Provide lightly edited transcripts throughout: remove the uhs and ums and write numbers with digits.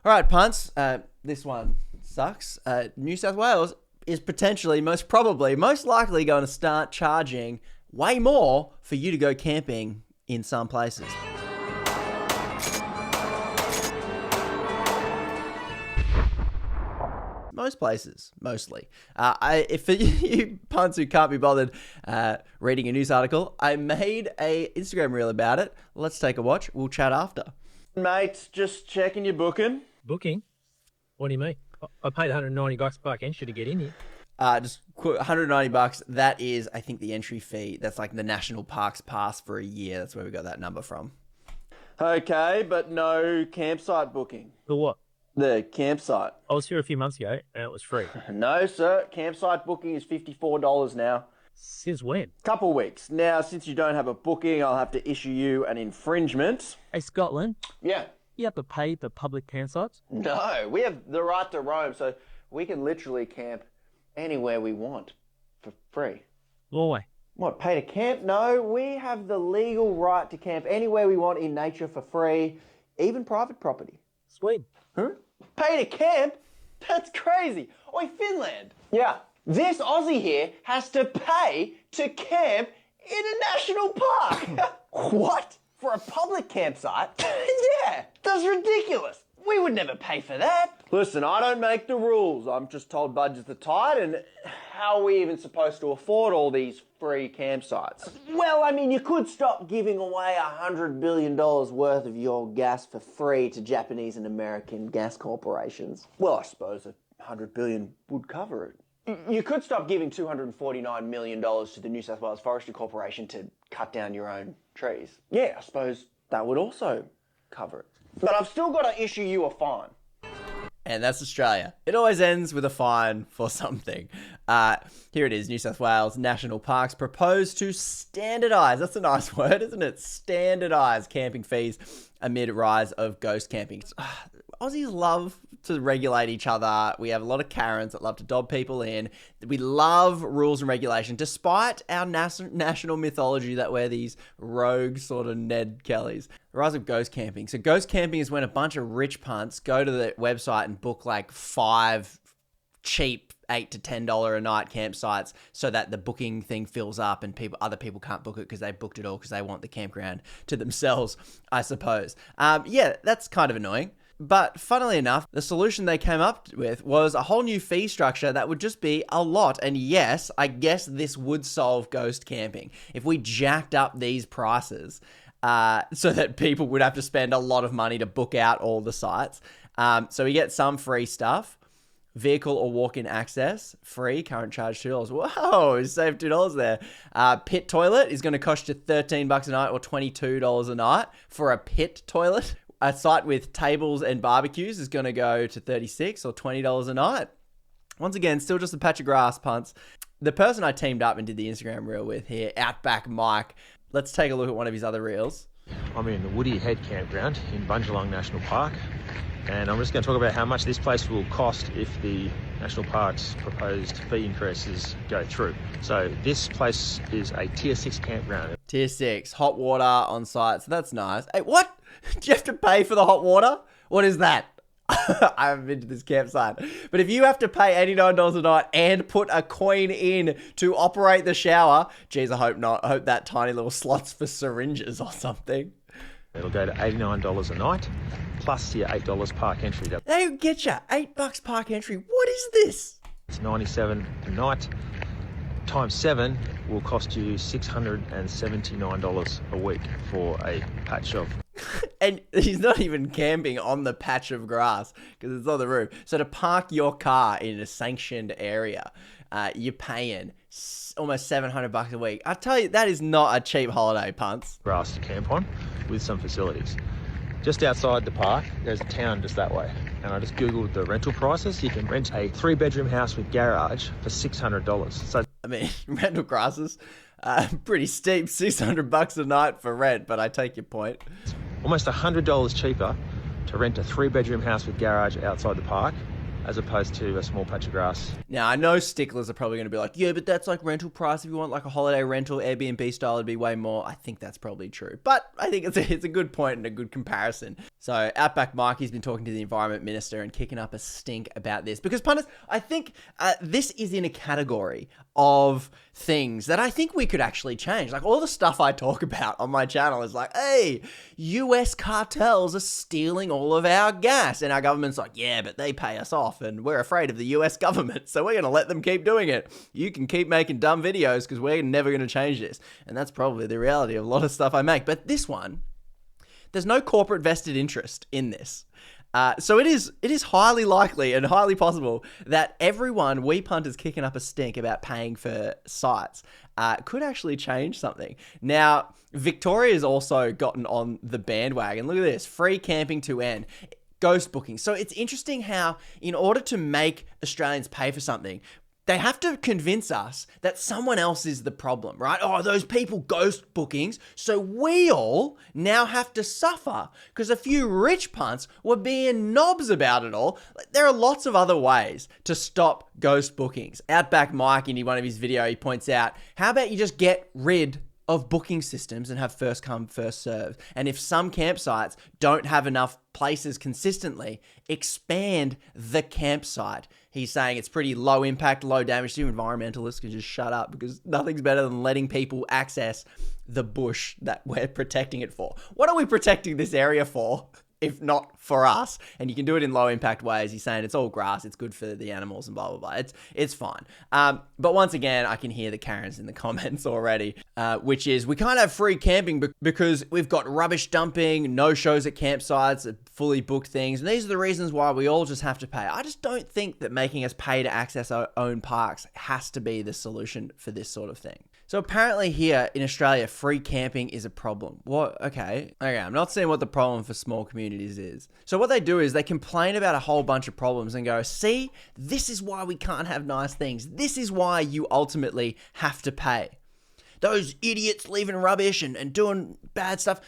All right, punts. This one sucks. New South Wales is potentially, most likely going to start charging way more for you to go camping in some places. Most places, mostly. If for you punts who can't be bothered reading a news article, I made a Instagram reel about it. Let's take a watch. We'll chat after. Mate, just checking your booking. Booking? What do you mean? I paid $190 park entry to get in here. Just $190. That is, I think, the entry fee. That's like the National Parks Pass for a year. That's where we got that number from. Okay, but no campsite booking. For what? The campsite. I was here a few months ago and it was free. No, sir. Campsite booking is $54 now. Since when? Couple weeks. Now, since you don't have a booking, I'll have to issue you an infringement. Hey, Scotland, Yeah. you have to pay for public campsites? No, we have the right to roam, so we can literally camp anywhere we want for free. Norway. What, pay to camp? No, we have the legal right to camp anywhere we want in nature for free, even private property. Sweden. Huh? Pay to camp? That's crazy. Oi, Finland. Yeah. This Aussie here has to pay to camp in a national park. What? For a public campsite? Yeah, that's ridiculous. We would never pay for that. Listen, I don't make the rules. I'm just told budgets are tight, and how are we even supposed to afford all these free campsites? Well, I mean, you could stop giving away $100 billion worth of your gas for free to Japanese and American gas corporations. Well, I suppose $100 billion would cover it. You could stop giving $249 million to the New South Wales Forestry Corporation to cut down your own trees. Yeah, I suppose that would also cover it. But I've still got to issue you a fine. And that's Australia. It always ends with a fine for something. Here it is. New South Wales National Parks propose to standardise. That's a nice word, isn't it? Standardise camping fees amid rise of ghost camping. Aussies love to regulate each other. We have a lot of Karens that love to dob people in. We love rules and regulation, despite our national mythology that we're these rogue sort of Ned Kellys. The rise of ghost camping. So ghost camping is when a bunch of rich punts go to the website and book like 5 cheap $8 to $10 a night campsites so that the booking thing fills up and other people can't book it because they booked it all because they want the campground to themselves, I suppose. Yeah, that's kind of annoying. But funnily enough, the solution they came up with was a whole new fee structure that would just be a lot. And yes, I guess this would solve ghost camping. If we jacked up these prices so that people would have to spend a lot of money to book out all the sites. So we get some free stuff. Vehicle or walk-in access, free, current charge $2. Whoa, you saved $2 there. Pit toilet is going to cost you $13 a night or $22 a night for a pit toilet. A site with tables and barbecues is going to go to $36 or $20 a night. Once again, still just a patch of grass, punts. The person I teamed up and did the Instagram reel with here, Outback Mike, let's take a look at one of his other reels. I'm in the Woody Head Campground in Bundjalung National Park, and I'm just going to talk about how much this place will cost if the National Park's proposed fee increases go through. So this place is a Tier 6 campground. Tier 6, hot water on site, so that's nice. Hey, what? Do you have to pay for the hot water? What is that? I haven't been to this campsite. But if you have to pay $89 a night and put a coin in to operate the shower, geez, I hope not. I hope that tiny little slot's for syringes or something. It'll go to $89 a night, plus your $8 park entry. They get you $8 park entry. What is this? It's $97 a night. Times 7 will cost you $679 a week for a patch of... And he's not even camping on the patch of grass because it's on the roof. So to park your car in a sanctioned area, you're paying almost $700 a week. I tell you, that is not a cheap holiday, punts. Grass to camp on with some facilities. Just outside the park, there's a town just that way. And I just Googled the rental prices. You can rent a 3-bedroom house with garage for $600. So, I mean, rental prices, pretty steep, $600 a night for rent, but I take your point. Almost $100 cheaper to rent a 3-bedroom house with garage outside the park as opposed to a small patch of grass. Now, I know sticklers are probably going to be like, yeah, but that's like rental price. If you want like a holiday rental, Airbnb style, it'd be way more. I think that's probably true. But I think it's a good point and a good comparison. So Outback Mikey's been talking to the Environment Minister and kicking up a stink about this. Because, punters, I think this is in a category of things that I think we could actually change. Like all the stuff I talk about on my channel is like, hey, US cartels are stealing all of our gas. And our government's like, yeah, but they pay us off and we're afraid of the US government. So we're going to let them keep doing it. You can keep making dumb videos because we're never going to change this. And that's probably the reality of a lot of stuff I make. But this one, there's no corporate vested interest in this. So it is highly likely and highly possible that everyone we punters kicking up a stink about paying for sites could actually change something. Now, Victoria's also gotten on the bandwagon. Look at this, free camping to end. Ghost booking. So it's interesting how in order to make Australians pay for something, they have to convince us that someone else is the problem, right? Oh, those people ghost bookings. So we all now have to suffer because a few rich punts were being knobs about it all. There are lots of other ways to stop ghost bookings. Outback Mike, in one of his videos, he points out, how about you just get rid of booking systems and have first come, first serve. And if some campsites don't have enough places consistently, expand the campsite. He's saying it's pretty low impact, low damage. So environmentalists can just shut up because nothing's better than letting people access the bush that we're protecting it for. What are we protecting this area for? If not for us, and you can do it in low impact ways. He's saying it's all grass, it's good for the animals and blah, blah, blah. It's fine. But once again, I can hear the Karens in the comments already, which is we can't have free camping because we've got rubbish dumping, no shows at campsites, fully booked things. And these are the reasons why we all just have to pay. I just don't think that making us pay to access our own parks has to be the solution for this sort of thing. So apparently here in Australia, free camping is a problem. What? Okay, I'm not saying what the problem for small communities is. So what they do is they complain about a whole bunch of problems and go, see, this is why we can't have nice things. This is why you ultimately have to pay. Those idiots leaving rubbish and doing bad stuff.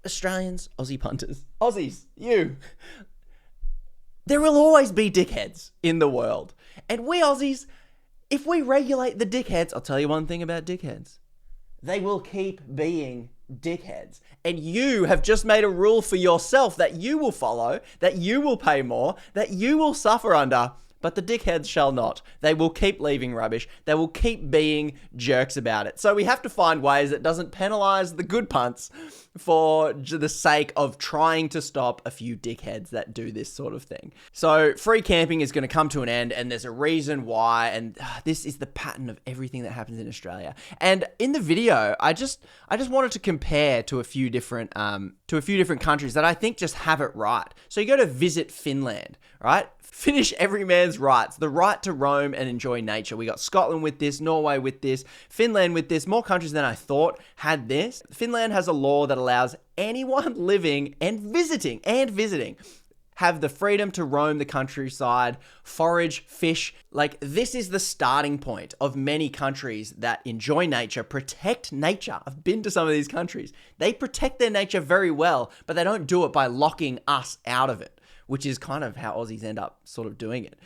Australians, Aussie punters, Aussies, you. There will always be dickheads in the world. And we Aussies, if we regulate the dickheads, I'll tell you one thing about dickheads. They will keep being dickheads. And you have just made a rule for yourself that you will follow, that you will pay more, that you will suffer under, but the dickheads shall not. They will keep leaving rubbish. They will keep being jerks about it. So we have to find ways that doesn't penalize the good punts for the sake of trying to stop a few dickheads that do this sort of thing. So free camping is going to come to an end, and there's a reason why, and this is the pattern of everything that happens in Australia. And in the video, I just wanted to compare to a few different countries that I think just have it right. So you go to visit Finland, right? Finish every man's rights, the right to roam and enjoy nature. We got Scotland with this, Norway with this, Finland with this, more countries than I thought had this. Finland has a law that allows anyone living and visiting have the freedom to roam the countryside, forage, fish. Like, this is the starting point of many countries that enjoy nature, protect nature. I've been to some of these countries. They protect their nature very well, but they don't do it by locking us out of it, which is kind of how Aussies end up sort of doing it.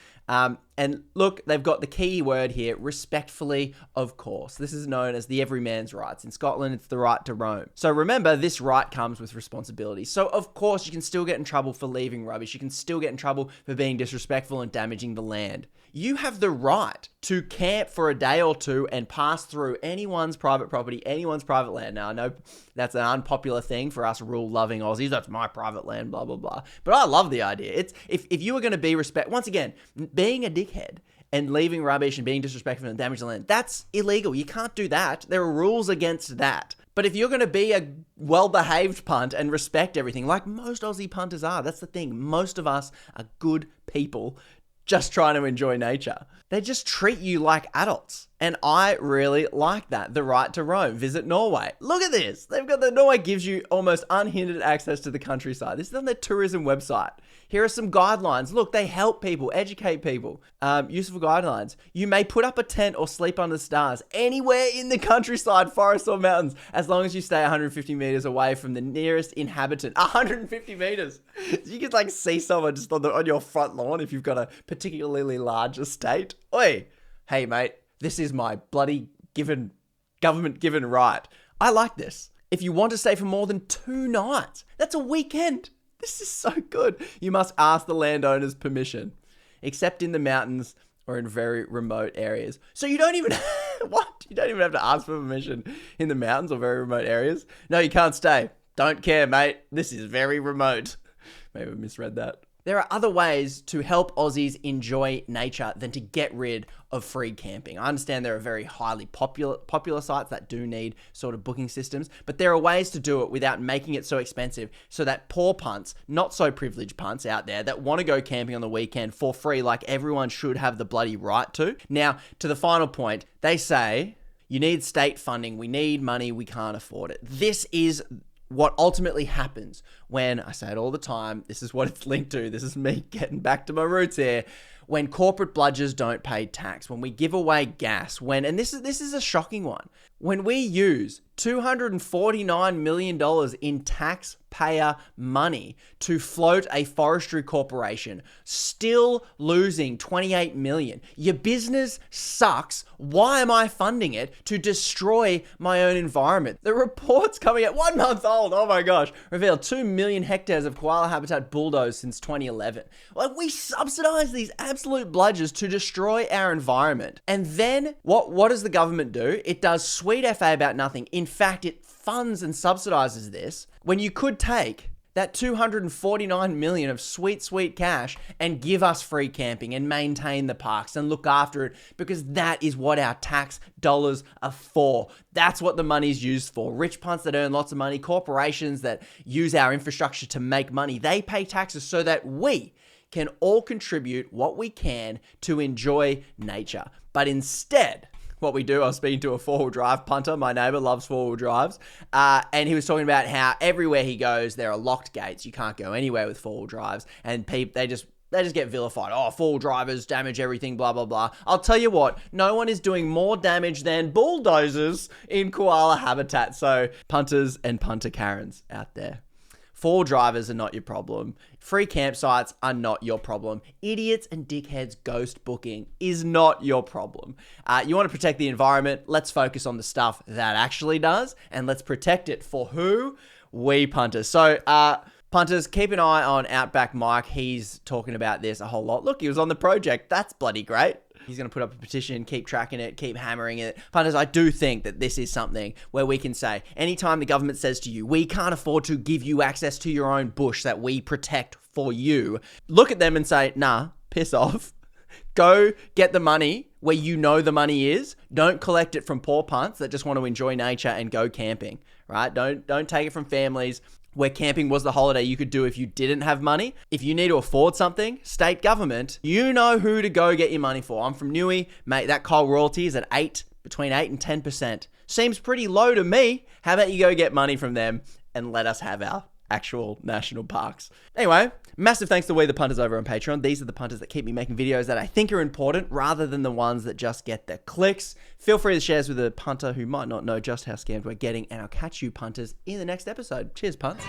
And look, they've got the key word here, respectfully, of course. This is known as the everyman's rights. In Scotland, it's the right to roam. So remember, this right comes with responsibility. So of course, you can still get in trouble for leaving rubbish. You can still get in trouble for being disrespectful and damaging the land. You have the right to camp for a day or two and pass through anyone's private property, anyone's private land. Now, I know that's an unpopular thing for us rule-loving Aussies. That's my private land, blah, blah, blah. But I love the idea. It's if you were going to be once again, being a dickhead and leaving rubbish and being disrespectful and damaging the land, that's illegal. You can't do that. There are rules against that. But if you're going to be a well-behaved punt and respect everything, like most Aussie punters are, that's the thing. Most of us are good people just trying to enjoy nature. They just treat you like adults. And I really like that. The right to roam. Visit Norway. Look at this. They've got Norway gives you almost unhindered access to the countryside. This is on their tourism website. Here are some guidelines. Look, they help people, educate people. Useful guidelines. You may put up a tent or sleep under the stars anywhere in the countryside, forests or mountains, as long as you stay 150 meters away from the nearest inhabitant. 150 meters. You could like see someone just on your front lawn if you've got a particularly large estate. Oi, hey mate. This is my bloody government given right. I like this. If you want to stay for more than 2 nights, that's a weekend. This is so good. You must ask the landowner's permission, except in the mountains or in very remote areas. So you don't even, what? You don't even have to ask for permission in the mountains or very remote areas? No, you can't stay. Don't care, mate. This is very remote. Maybe I misread that. There are other ways to help Aussies enjoy nature than to get rid of free camping. I understand there are very highly popular sites that do need sort of booking systems, but there are ways to do it without making it so expensive so that poor punts, not so privileged punts out there that want to go camping on the weekend for free like everyone should have the bloody right to. Now, to the final point, they say, you need state funding, we need money, we can't afford it. This is what ultimately happens when, I say it all the time, this is what it's linked to, this is me getting back to my roots here, when corporate bludgers don't pay tax, when we give away gas, and this is a shocking one, when we use $249 million in taxpayer money to float a forestry corporation, still losing $28 million. Your business sucks. Why am I funding it to destroy my own environment? The report's coming out 1 month old. Oh my gosh. Revealed 2 million hectares of koala habitat bulldozed since 2011. Like, we subsidize these absolute bludgers to destroy our environment. And then what does the government do? It does sweet FA about nothing. In fact, it funds and subsidizes this when you could take that $249 million of sweet cash and give us free camping and maintain the parks and look after it, because that is what our tax dollars are for. That's what the money's used for. Rich punts that earn lots of money, corporations that use our infrastructure to make money, they pay taxes so that we can all contribute what we can to enjoy nature. But instead, what we do, I was speaking to a 4-wheel drive punter. My neighbor loves 4-wheel drives. And he was talking about how everywhere he goes, there are locked gates. You can't go anywhere with 4-wheel drives. And they just get vilified. Oh, 4-wheel drivers damage everything, blah, blah, blah. I'll tell you what, no one is doing more damage than bulldozers in koala habitat. So punters and punter Karens out there. 4-wheel drivers are not your problem. Free campsites are not your problem. Idiots and dickheads ghost booking is not your problem. You want to protect the environment? Let's focus on the stuff that actually does, and let's protect it for who? We punters. So, punters, keep an eye on Outback Mike. He's talking about this a whole lot. Look, he was on the project. That's bloody great. He's going to put up a petition, keep tracking it, keep hammering it. Punters, I do think that this is something where we can say, anytime the government says to you, we can't afford to give you access to your own bush that we protect for you, look at them and say, nah, piss off. Go get the money where you know the money is. Don't collect it from poor punts that just want to enjoy nature and go camping, right? Don't take it from families where camping was the holiday you could do if you didn't have money. If you need to afford something, state government, you know who to go get your money for. I'm from Newey, mate, that coal royalty is at between 8 and 10%. Seems pretty low to me. How about you go get money from them and let us have our actual national parks. Anyway, massive thanks to We the Punters over on Patreon. These are the punters that keep me making videos that I think are important rather than the ones that just get the clicks. Feel free to share this with a punter who might not know just how scammed we're getting, and I'll catch you punters in the next episode. Cheers, punts.